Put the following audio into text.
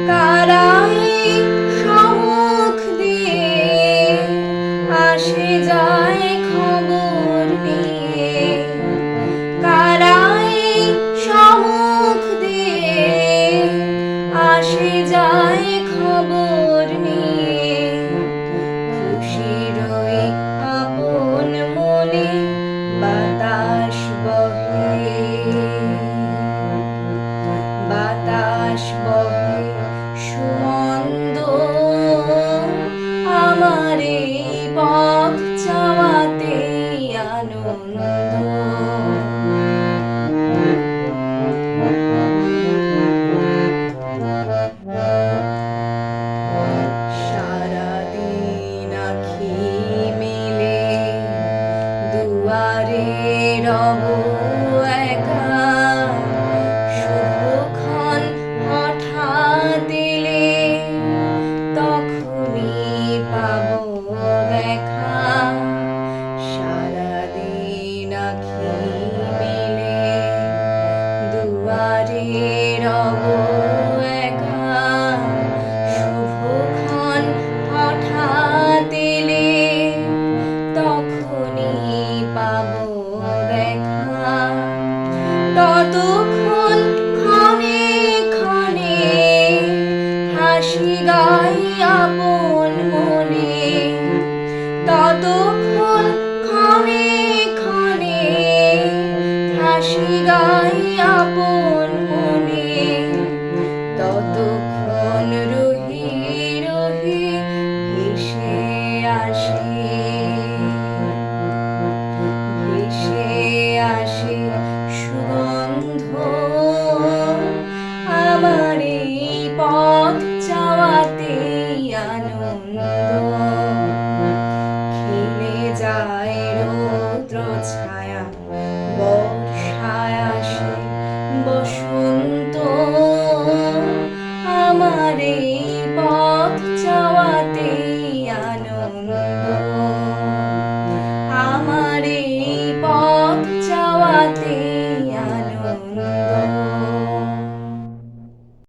কারাই সম্মুখ দিয়ে আসে যায় খবর নিয়ে, কারাই সম্মুখ দিয়ে আসে যায় খবর নিয়ে। খুশির ওই আপন মনে বাতাস বহে, বাতাস বহে সুমন্দ আমার এই পথ চাওয়াতে আনন্দ। সারাদিন আঁখি মেলে দুয়ারে রব একা, শুভক্ষণ হঠাৎ এলে তখনই পাবো দেখা। সারাদিন আঁখি মেলে দুয়ারে রব একা, শুভক্ষণ হঠাৎ এলে তখনই পাবো দেখা। ততক্ষণ ক্ষণে ক্ষণে হাসি গাই আপন মনে, ততক্ষণ ক্ষণে ক্ষণে হাসি গাই আপন